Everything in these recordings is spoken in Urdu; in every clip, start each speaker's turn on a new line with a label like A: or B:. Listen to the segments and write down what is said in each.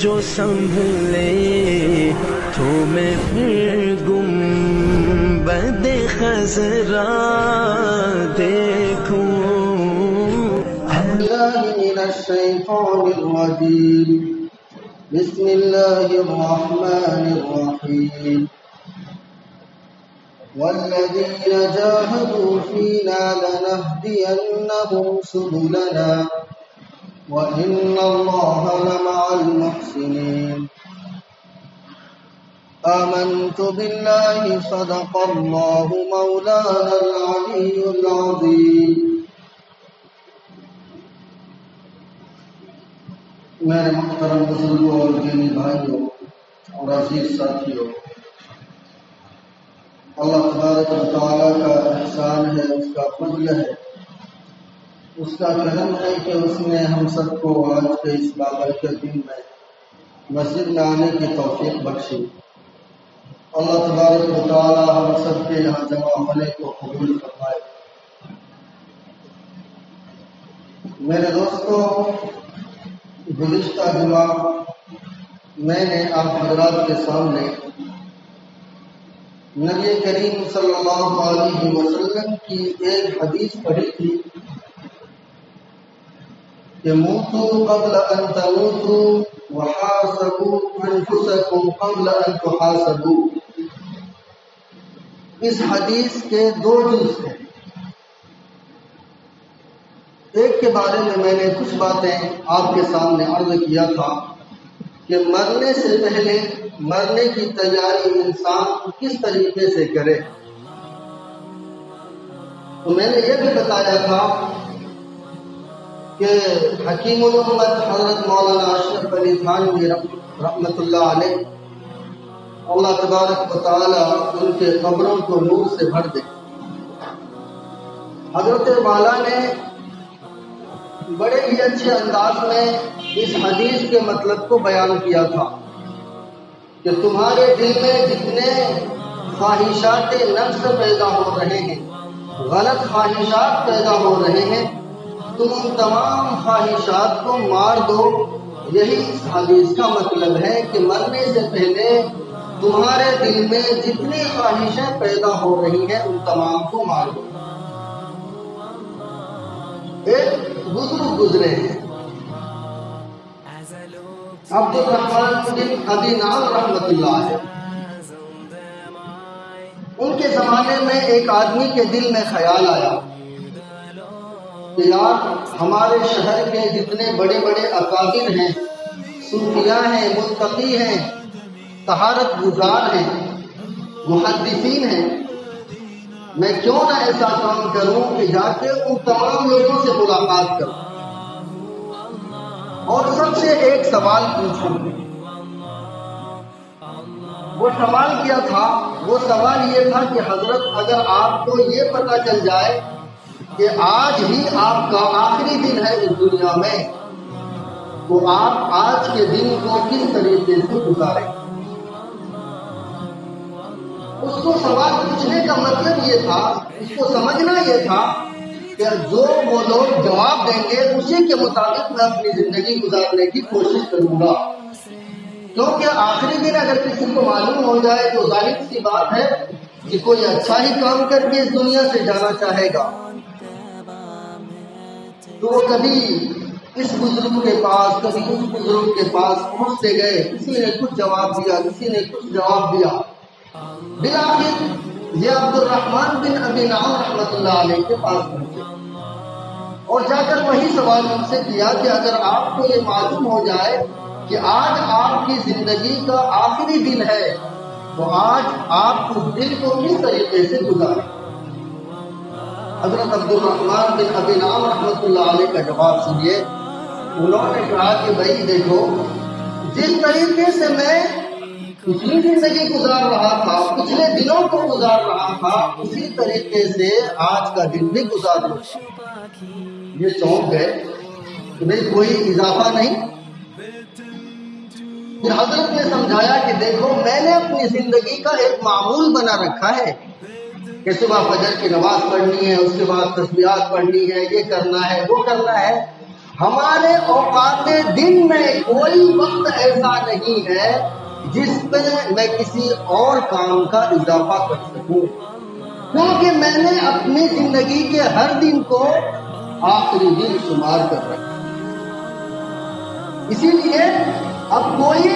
A: جو سنبھلے تو میں پھر گنبد خضرا دیکھوں.
B: من الشیطان الرجیم. بسم اللہ الرحمن الرحیم. والذین جاہدوا فینا لنہدینہم سبلنا وَإِنَّ اللَّهَ لَمَعَ الْمُحْسِنِينَ. آمنت باللہ صدق اللہ مولانا العلی العظیم. میرے محترم بزرگوں اور دینی بھائیوں اور عزیز ساتھیوں، اللہ تبارک و تعالیٰ کا احسان ہے، اس کا فضل ہے، اس کا کرم ہے کہ اس نے ہم سب کو آج کے اس بابرکت دن میں مسجد میں آنے کی توفیق بخشی. اللہ تبارک و تعالی ہم سب کے یہاں جمع ہونے کو قبول فرمائے. میرے دوستوں، گزشتہ جمعہ میں نے آپ حضرات کے سامنے نبی کریم صلی اللہ علیہ وسلم کی ایک حدیث پڑھی تھی کہ موتوا قبل ان تموتوا وحاسبوا انفسکم قبل ان تحاسبوا. اس حدیث کے دو جز ہیں. ایک کے بارے میں نے کچھ باتیں آپ کے سامنے عرض کیا تھا کہ مرنے سے پہلے مرنے کی تیاری انسان کس طریقے سے کرے. تو میں نے یہ بھی بتایا تھا کہ حکیم الامت حضرت مولانا اشرف علی تھانوی رحمۃ اللہ علیہ، اللہ تبارک و تعالی ان کے قبروں کو نور سے بھر دے. حضرت والا نے بڑے ہی اچھے انداز میں اس حدیث کے مطلب کو بیان کیا تھا کہ تمہارے دل میں جتنے خواہشات نفس پیدا ہو رہے ہیں، غلط خواہشات پیدا ہو رہے ہیں، تم ان تمام خواہشات کو مار دو. یہی اس حدیث کا مطلب ہے کہ مرنے سے پہلے تمہارے دل میں جتنی خواہشیں پیدا ہو رہی ہیں ان تمام کو مار دو. ایک بزرگ گزرے ہیں، عبد الرحمن بن ابی نعم رحمۃ اللہ علیہ. ان کے زمانے میں ایک آدمی کے دل میں خیال آیا کہ یار ہمارے شہر کے جتنے بڑے بڑے اکابر ہیں، صوفیاء ہیں، متقی ہیں، طہارت گزار ہیں، محدثین ہیں، میں کیوں نہ ایسا کام کروں کہ جا کے ان تمام لوگوں سے ملاقات کروں اور سب سے ایک سوال پوچھوں. وہ سوال کیا تھا؟ وہ سوال یہ تھا کہ حضرت اگر آپ کو یہ پتہ چل جائے کہ آج ہی آپ کا آخری دن ہے اس دنیا میں، تو آپ آج کے دن کو کس طریقے سے گزاریں؟ اس کو سوال پوچھنے کا مطلب یہ تھا، اس کو سمجھنا یہ تھا کہ جو وہ لوگ جواب دیں گے اسی کے مطابق میں اپنی زندگی گزارنے کی کوشش کروں گا. کیونکہ آخری دن اگر کسی کو معلوم ہو جائے تو ظاہر سی بات ہے کہ کوئی اچھا ہی کام کر کے اس دنیا سے جانا چاہے گا. تو وہ کبھی اس بزرگ کے پاس کبھی اس بزرگ کے پاس پہنچتے گئے، کسی نے کچھ جواب دیا، کسی نے کچھ جواب دیا. بالآخر یہ عبد الرحمن بن ابی نعم رحمۃ اللہ علیہ کے پاس پہنچے اور جا کر وہی سوال ان سے کیا کہ اگر آپ کو یہ معلوم ہو جائے کہ آج آپ کی زندگی کا آخری دن ہے تو آج آپ اس دن کو کس طریقے سے گزاریں؟ حضرت عبد الرحمن بن ابی نعم رحمۃ اللہ علیہ کا جواب سنیے. انہوں نے کہا کہ بھائی دیکھو، جس طریقے سے میں پچھلی زندگی گزار رہا تھا، پچھلے دنوں کو گزار رہا تھا، اسی طریقے سے آج کا دن بھی گزار لوں. یہ چونک گئے کہ بھائی کوئی اضافہ نہیں. پھر حضرت نے سمجھایا کہ دیکھو، میں نے اپنی زندگی کا ایک معمول بنا رکھا ہے کہ صبح فجر کی نماز پڑھنی ہے، اس کے بعد تسبیحات پڑھنی ہے، یہ کرنا ہے وہ کرنا ہے. ہمارے اوقات دن میں کوئی وقت ایسا نہیں ہے جس پہ میں کسی اور کام کا اضافہ کر سکوں، کیونکہ میں نے اپنی زندگی کے ہر دن کو آخری دن شمار کر رکھا۔ اسی لیے اب کوئی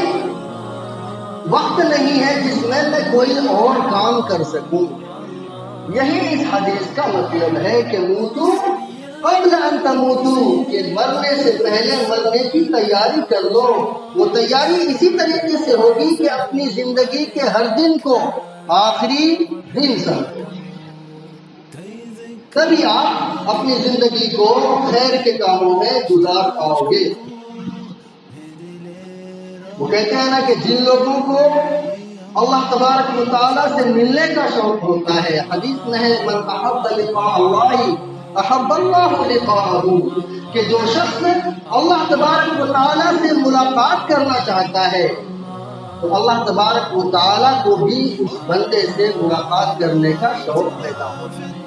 B: وقت نہیں ہے جس میں کوئی اور کام کر سکوں۔ یہی اس حدیث کا مطلب ہے کہ موتو قبل ان تموتو، کہ مرنے سے پہلے مرنے کی تیاری کر لو۔ وہ تیاری اسی طریقے سے ہوگی کہ اپنی زندگی کے ہر دن کو آخری دن سمجھو، تبھی آپ اپنی زندگی کو خیر کے کاموں میں گزار پاؤ گے۔ وہ کہتے ہیں نا کہ جن لوگوں کو اللہ تبارک و تعالیٰ سے ملنے کا شوق ہوتا ہے، حدیث میں ہے من احب لقاء اللہ احب اللہ لقاءہ، کہ جو شخص اللہ تبارک و تعالیٰ سے ملاقات کرنا چاہتا ہے تو اللہ تبارک و تعالیٰ کو بھی اس بندے سے ملاقات کرنے کا شوق پیدا ہوتا ہے۔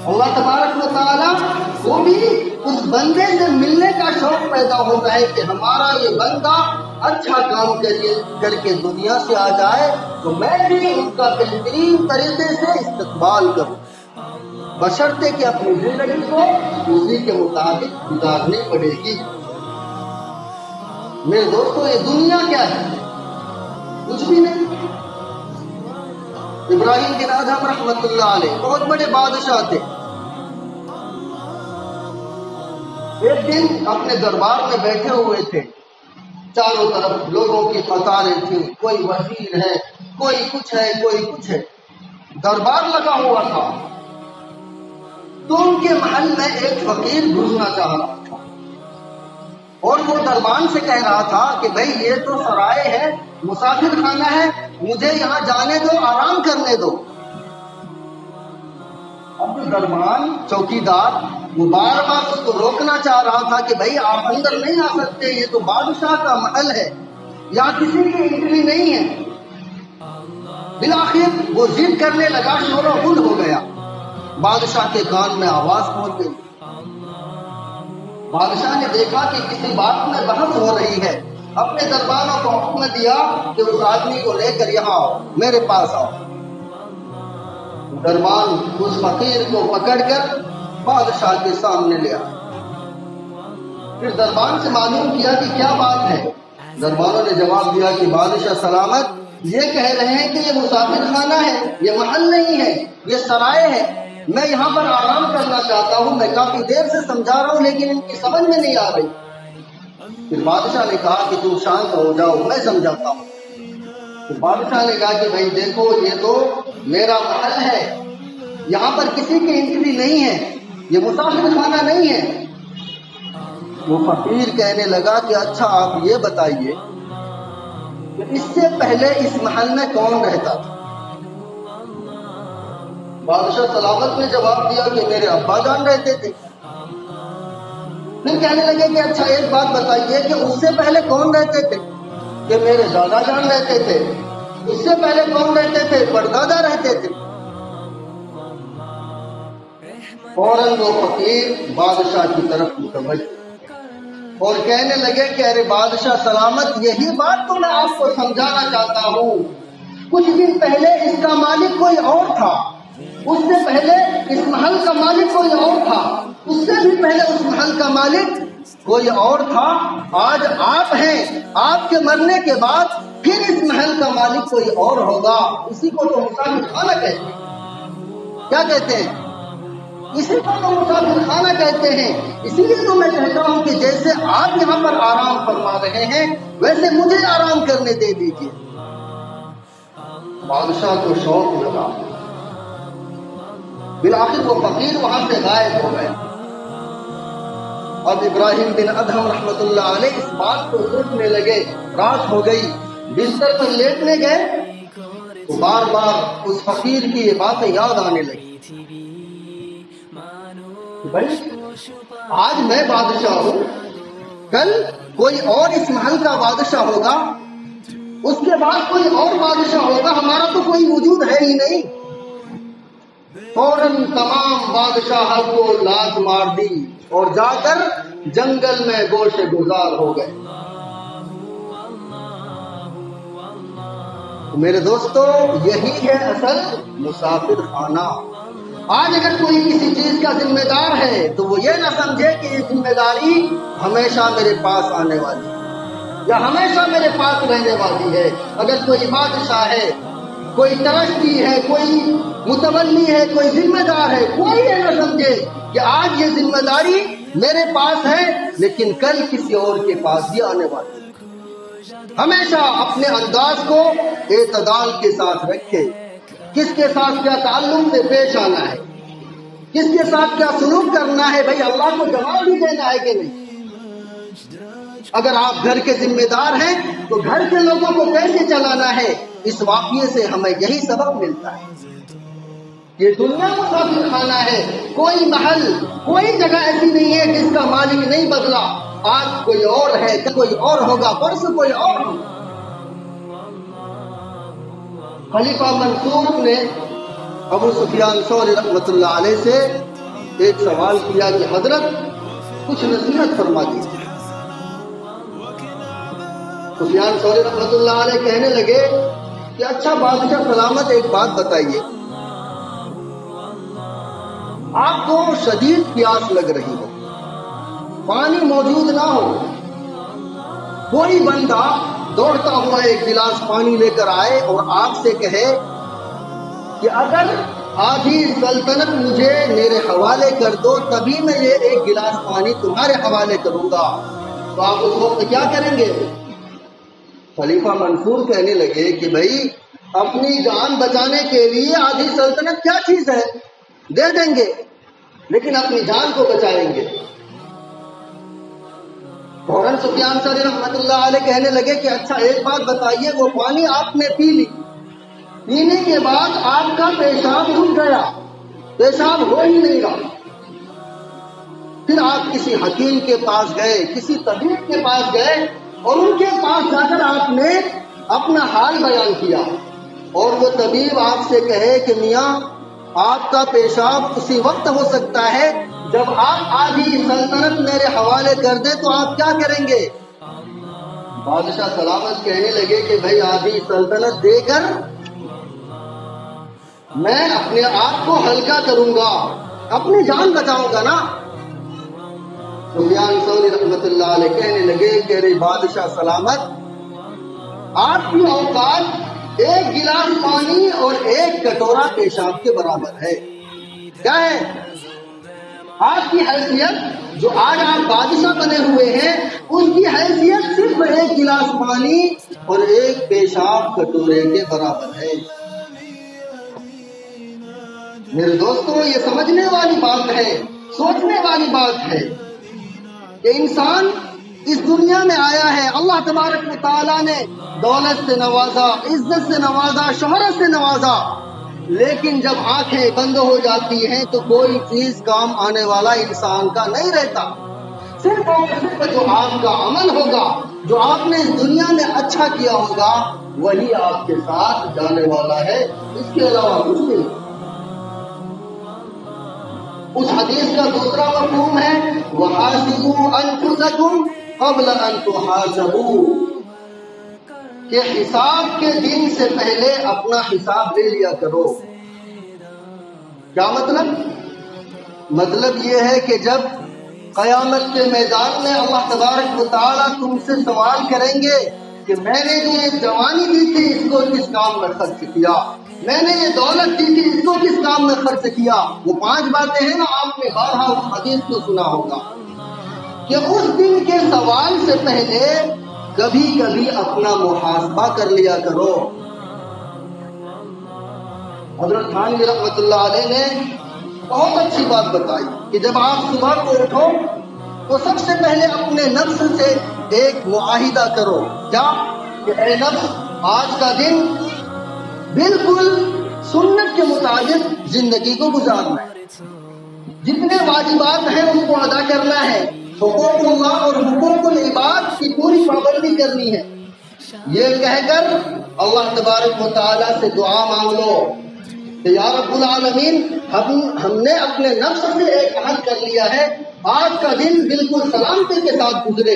B: اللہ تبارک و تعالیٰ کو بھی اس بندے سے ملنے کا شوق پیدا ہوتا ہے کہ ہمارا یہ بندہ اچھا کام کر کے دنیا سے آ جائے تو میں بھی ان کا بہترین طریقے سے استقبال کروں، بشرطے کہ اپنی زندگی کو اسی کے مطابق گزارنی پڑے گی۔ میرے دوستو، یہ دنیا کیا ہے؟ کچھ بھی نہیں۔ ابراہیم بن ادہم رحمۃ اللہ علیہ بہت بڑے بادشاہ تھے۔ ایک دن اپنے دربار میں بیٹھے ہوئے تھے، چاروں طرف لوگوں کی قطاریں تھیں، کوئی وزیر ہے، کوئی کچھ ہے، کوئی کچھ ہے، دربار لگا ہوا تھا۔ تو ان کے محل میں ایک فقیر گھسنا چاہ رہا تھا اور وہ دربان سے کہہ رہا تھا کہ بھائی یہ تو سرائے ہے، مسافر خانہ ہے، مجھے یہاں جانے دو، آرام کرنے دو۔ اب دربان چوکیدار وہ بار بار اس کو روکنا چاہ رہا تھا کہ بھائی آپ اندر نہیں آ سکتے، یہ تو بادشاہ کا محل ہے، یہاں کسی کی انٹری نہیں ہے۔ بالآخر وہ ضد کرنے لگا، شور و غل ہو گیا، بادشاہ کے کان میں آواز پہنچ گئی۔ بادشاہ نے دیکھا کہ کسی بات میں بحث ہو رہی ہے، اپنے دربانوں کو حکم دیا کہ اس آدمی کو لے کر یہاں آؤ، میرے پاس آؤ۔ دربان اس فقیر کو پکڑ کر بادشاہ کے سامنے لے آیا۔ پھر دربان سے معلوم کیا کہ کیا بات ہے۔ دربانوں نے جواب دیا کہ بادشاہ سلامت، یہ کہہ رہے ہیں کہ یہ مسافر خانہ ہے، یہ محل نہیں ہے، یہ سرائے ہے، میں یہاں پر آرام کرنا چاہتا ہوں، میں کافی دیر سے سمجھا رہا ہوں لیکن ان کی سمجھ میں نہیں آ رہی۔ پھر بادشاہ نے کہا کہ تم شانت ہو جاؤ، میں سمجھاتا ہوں۔ تو بادشاہ نے کہا کہ بھائی دیکھو، یہ تو میرا محل ہے، یہاں پر کسی کی انٹری نہیں ہے، یہ مسافر خانہ نہیں ہے۔ وہ فقیر کہنے لگا کہ اچھا آپ یہ بتائیے کہ اس سے پہلے اس محل میں کون رہتا تھا؟ بادشاہ سلامت نے جواب دیا کہ میرے ابا جان رہتے تھے۔ پھر کہنے لگے کہ اچھا ایک بات بتائیے کہ اس سے پہلے کون رہتے تھے؟ کہ میرے دادا جان رہتے تھے۔ اس سے پہلے کون رہتے تھے؟ پردادا رہتے تھے۔ فوراً وہ فقیر بادشاہ کی طرف متوجہ اور کہنے لگے کہ ارے بادشاہ سلامت، یہی بات تو میں آپ کو سمجھانا چاہتا ہوں، کچھ دن پہلے اس کا مالک کوئی اور تھا، اس سے پہلے اس محل کا مالک کوئی اور تھا، اس سے بھی پہلے اس محل کا مالک کوئی اور تھا، آج آپ ہیں، آپ کے مرنے کے بعد پھر اس محل کا مالک کوئی اور ہوگا۔ اسی کو تو مسافر خانہ کہتے ہیں۔ کیا کہتے ہیں؟ اسی کو تو مسافر خانہ کہتے ہیں۔ اسی لیے تو میں کہتا ہوں کہ جیسے آپ یہاں پر آرام فرما رہے ہیں ویسے مجھے آرام کرنے دے دیجیے۔ بادشاہ کو شوق لگا، بالآخر وہ فقیر وہاں سے غائب ہو گئے۔ اب ابراہیم بن ادہم رحمۃ اللہ علیہ اس بات کو سوچنے لگے، رات ہو گئی، بستر پر لیٹنے گئے تو بار بار اس فقیر کی یہ باتیں یاد آنے لگی۔ بھائی آج میں بادشاہ ہوں، کل کوئی اور اس محل کا بادشاہ ہوگا، اس کے بعد کوئی اور بادشاہ ہوگا، ہمارا تو کوئی وجود ہے ہی نہیں۔ فوراً تمام بادشاہ کو لات مار دی، اور جا کر جنگل میں گوشے گزار ہو گئے۔ میرے دوستو، یہی ہے اصل مسافر خانہ۔ آج اگر کوئی کسی چیز کا ذمہ دار ہے تو وہ یہ نہ سمجھے کہ یہ ذمہ داری ہمیشہ میرے پاس آنے والی ہے یا ہمیشہ میرے پاس رہنے والی ہے۔ اگر کوئی بادشاہ ہے، کوئی ترقی ہے، کوئی متولی ہے، کوئی ذمہ دار ہے، کوئی یہ نہ سمجھے کہ آج یہ ذمہ داری میرے پاس ہے لیکن کل کسی اور کے پاس بھی آنے والی ہے۔ ہمیشہ اپنے انداز کو اعتدال کے ساتھ رکھے، کس کے ساتھ کیا تعلق سے پیش آنا ہے، کس کے ساتھ کیا سلوک کرنا ہے، بھائی اللہ کو جواب بھی دینا ہے کہ نہیں۔ اگر آپ گھر کے ذمہ دار ہیں تو گھر کے لوگوں کو کیسے چلانا ہے، اس واقعے سے ہمیں یہی سبق ملتا ہے۔ یہ دنیا مسافر خانہ ہے، کوئی محل، کوئی جگہ ایسی نہیں ہے جس کا مالک نہیں بدلا۔ آج کوئی اور ہے، کوئی اور ہوگا، پرسوں کوئی اور ہوگا۔ خلیفہ منصور نے ابو سفیان ثوری رحمۃ اللہ علیہ سے ایک سوال کیا کہ حضرت کچھ نصیحت فرما دیجیے۔ سفیان ثوری رحمۃ اللہ علیہ کہنے لگے کہ اچھا بادشاہ سلامت، ایک بات بتائیے، آپ کو شدید پیاس لگ رہی ہو، پانی موجود نہ ہو، کوئی بندہ دوڑتا ہوا ایک گلاس پانی لے کر آئے اور آپ سے کہے کہ اگر آدھی سلطنت مجھے میرے حوالے کر دو تبھی میں یہ ایک گلاس پانی تمہارے حوالے کروں گا، تو آپ اس وقت کیا کریں گے؟ خلیفہ منصور کہنے لگے کہ بھائی اپنی جان بچانے کے لیے آدھی سلطنت کیا چیز ہے، دے دیں گے، لیکن اپنی جان کو بچائیں گے۔ فوراً سفیان ثوری رحمۃ اللہ علیہ کہنے لگے کہ اچھا ایک بات بتائیے، وہ پانی آپ نے پی لی، پینے کے بعد آپ کا پیشاب رک گیا، پیشاب ہو ہی نہیں رہا، پھر آپ کسی حکیم کے پاس گئے، کسی طبیب کے پاس گئے اور ان کے پاس جا کر آپ نے اپنا حال بیان کیا، اور وہ طبیب آپ سے کہے کہ میاں آپ کا پیشاب اسی وقت ہو سکتا ہے جب آپ آدھی سلطنت میرے حوالے کر دیں تو آپ کیا کریں گے؟ بادشاہ سلامت کہنے لگے کہ بھائی آدھی سلطنت دے کر میں اپنے آپ کو ہلکا کروں گا، اپنی جان بچاؤں گا نا۔ سفیان ثوری رحمۃ اللہ علیہ کہنے لگے کہ رے بادشاہ سلامت، آپ کی اوقات ایک گلاس پانی اور ایک کٹورا پیشاب کے برابر ہے۔ کیا ہے آپ کی حیثیت؟ جو آج آپ بادشاہ بنے ہوئے ہیں اس کی حیثیت صرف ایک گلاس پانی اور ایک پیشاب کٹورے کے برابر ہے۔ میرے دوستو، یہ سمجھنے والی بات ہے، سوچنے والی بات ہے کہ انسان اس دنیا میں آیا ہے، اللہ تبارک و تعالیٰ نے دولت سے نوازا، عزت سے نوازا، شہرت سے نوازا، لیکن جب آنکھیں بند ہو جاتی ہیں تو کوئی چیز کام آنے والا انسان کا نہیں رہتا۔ صرف اور صرف جو آپ کا عمل ہوگا، جو آپ نے اس دنیا میں اچھا کیا ہوگا، وہی آپ کے ساتھ جانے والا ہے، اس کے علاوہ کچھ نہیں۔ اس حدیث کا دوسرا مفہوم ہے وَحَاسِبُوا أَنفُسَكُمْ قَبْلَ أَن تُحَاسَبُوا، کہ حساب کے دن سے پہلے اپنا حساب لے لیا کرو۔ کیا مطلب؟ مطلب یہ ہے کہ جب قیامت کے میدان میں اللہ تبارک و تعالیٰ تم سے سوال کریں گے کہ میں نے جو یہ جوانی دی تھی اس کو کس کام میں خرچ کیا، میں نے یہ دولت دی تھی اس کو کس کام میں خرچ کیا، وہ 5 باتیں ہیں نا، آپ نے بارہا اس حدیث کو سنا ہوگا کہ اس دن کے سوال سے پہلے کبھی کبھی اپنا محاسبہ کر لیا کرو۔ حضرت تھانوی رحمۃ اللہ علیہ نے بہت اچھی بات بتائی کہ جب آپ صبح کو اٹھو تو سب سے پہلے اپنے نفس سے ایک معاہدہ کرو، کیا کہ اے نفس، آج کا دن بالکل سنت کے مطابق زندگی کو گزارنا ہے، جتنے واجبات ہیں ان کو ادا کرنا ہے، حقوق اللہ اور حقوق العباد کی پوری پابندی کرنی ہے۔ یہ کہہ کر اللہ تبارک و تعالیٰ سے دعا مانگ لو کہ یا رب العالمین، ہم نے اپنے نفس سے ایک عہد کر لیا ہے آج کا دن بالکل سلامتی کے ساتھ گزرے.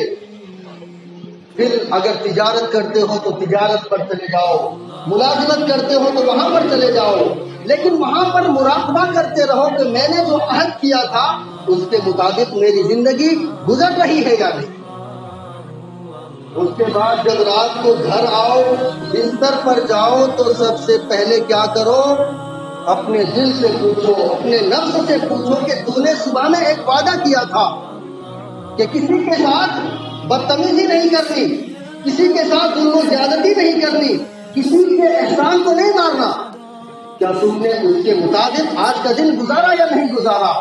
B: پھر اگر تجارت کرتے ہو تو تجارت پر چلے جاؤ، ملازمت کرتے ہو تو وہاں پر چلے جاؤ، لیکن وہاں پر مراقبہ کرتے رہو کہ میں نے جو عہد کیا تھا اس کے مطابق میری زندگی گزر رہی ہے یا نہیں. اس کے بعد جب رات کو گھر آؤ، بستر پر جاؤ، تو سب سے پہلے کیا کرو؟ اپنے دل سے پوچھو، اپنے نفس سے پوچھو کہ تو نے صبح میں ایک وعدہ کیا تھا کہ کسی کے ساتھ بدتمیزی نہیں کرنی، کسی کے ساتھ ظلم و زیادتی نہیں کرنی، کسی کے احسان کو نہیں مارنا. کیا تم نے اس کے مطابق آج کا دن گزارا یا نہیں گزارا؟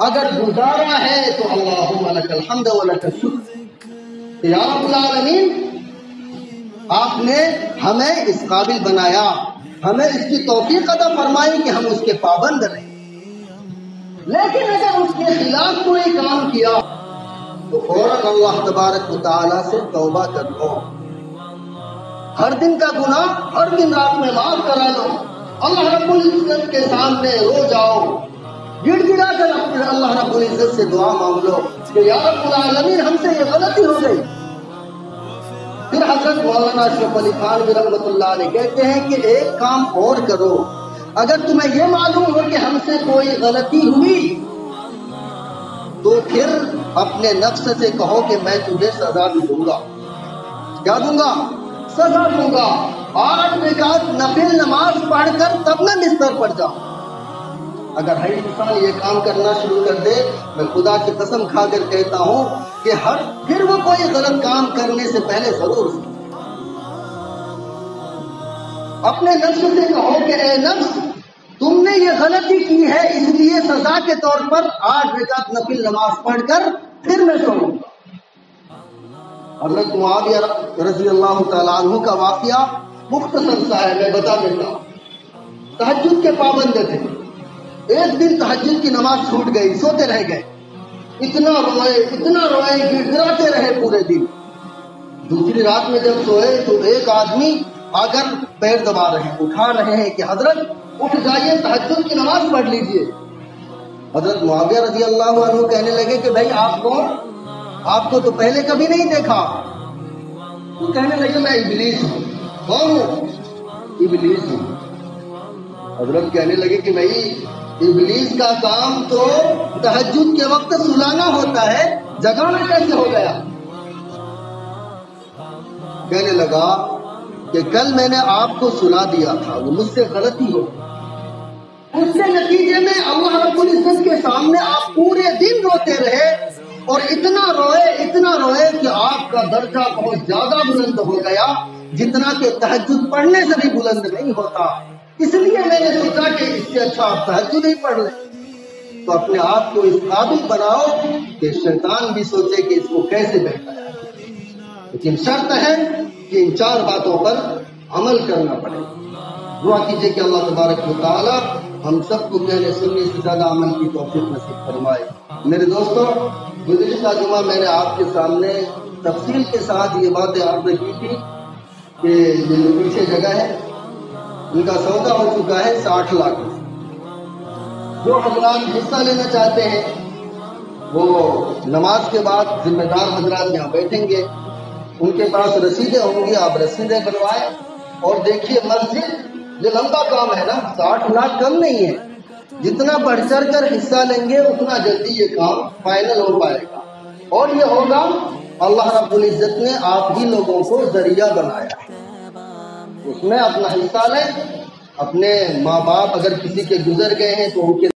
B: اگر گزارا ہے تو اللہم لک الحمد و لک الشکر. یا رب العالمین، آپ نے ہمیں اس قابل بنایا، ہمیں اس کی توفیق عطا فرمائی کہ ہم اس کے پابند رہیں. لیکن اگر اس کے خلاف کوئی کام کیا تو فوراً اللہ تبارک و تعالیٰ سے توبہ کر لو. ہر دن کا گناہ ہر دن رات میں معاف کرا لو. اللہ رب العزت کے سامنے رو جاؤ، گڑ گڑا کر اللہ رب العزت سے دعا مانگ لو کہ یا رب العالمین ہم سے یہ غلطی ہو گئی. پھر حضرت مولانا اشرف علی خان رحمۃ اللہ علیہ کہتے ہیں کہ ایک کام اور کرو، اگر تمہیں یہ معلوم ہو کہ ہم سے کوئی غلطی ہوئی تو پھر اپنے نفس سے کہو کہ میں تجھے سزا بھی دوں گا. کیا دوں گا؟ سزا دوں گا. 8 رکعت نفل نماز پڑھ کر تب میں بستر پر جاؤں. اگر ہر انسان یہ کام کرنا شروع کر دے، میں خدا کی قسم کھا کر کہتا ہوں کہ پھر وہ کوئی غلط کام کرنے سے پہلے ضرور اپنے نفس سے کہو کہ اے نفس، تم نے یہ غلطی کی ہے، اس لیے سزا کے طور پر 8 رکعت نفل نماز پڑھ کر پھر میں سوؤں گا. حضرت معاویہ رضی اللہ تعالیٰ عنہ کا واقعہ مختصر سا ہے، میں بتا دیتا ہوں. تہجد کے پابند تھے. ایک دن تہجد کی نماز چھوٹ گئی، سوتے رہ گئے. اتنا روئے، گڑ گڑاتے رہے پورے دن. دوسری رات میں جب سوئے تو ایک آدمی آ کر پیر دبا رہے ہیں، اٹھا رہے ہیں کہ حضرت اٹھ جائیے، تہجد کی نماز پڑھ لیجئے. حضرت معاویہ رضی اللہ عنہ کہنے لگے کہ بھائی آپ کون؟ آپ کو تو پہلے کبھی نہیں دیکھا. وہ کہنے لگے میں ابلیس ہوں. کون ہوں؟ ابلیس ہوں. حضرت کہنے لگے کہ بھائی ابلیس کا کام تو تہجد کے وقت سلانا ہوتا ہے، جگانا کیسے ہو گیا؟ کہنے لگا کہ کل میں نے آپ کو سلا دیا تھا، وہ مجھ سے غلطی ہو. اس کے نتیجے میں اللہ رب العزت کے سامنے آپ پورے دن روتے رہے اور اتنا روئے کہ آپ کا درجہ بہت زیادہ بلند ہو گیا، جتنا کہ تہجد پڑھنے سے بھی بلند نہیں ہوتا. اس لیے میں نے سوچا کہ اس سے اچھا آپ تہجد ہی پڑھ لیں. تو اپنے آپ کو اس قابل بناؤ کہ شیطان بھی سوچے کہ اس کو کیسے بہتایا. لیکن شرط ہے کہ ان 4 باتوں پر عمل کرنا پڑے. دعا کیجیے کہ اللہ تبارک و تعالی ہم سب کو کہنے سننے سے زیادہ عمل کی توفیق نصیب فرمائے. میرے دوستوں، گزشتہ جمعہ میں نے آپ کے سامنے تفصیل کے ساتھ یہ باتیں عرض کی تھی کہ یہ جو پیچھے جگہ ہے ان کا سودا ہو چکا ہے 60 لاکھ. جو حضرات حصہ لینا چاہتے ہیں وہ نماز کے بعد ذمہ دار حضرات یہاں بیٹھیں گے، ان کے پاس رسیدیں ہوں گی، آپ رسیدیں بنوائیں. اور دیکھیے مسجد یہ لمبا کام ہے نا، 60 لاکھ کم نہیں ہے. جتنا بڑھ چڑھ کر حصہ لیں گے اتنا جلدی یہ کام فائنل ہو پائے گا. اور یہ ہوگا اللہ رب العزت نے آپ ہی لوگوں کو ذریعہ بنایا. اس میں اپنا حصہ لیں. اپنے ماں باپ اگر کسی کے گزر گئے ہیں تو ان کے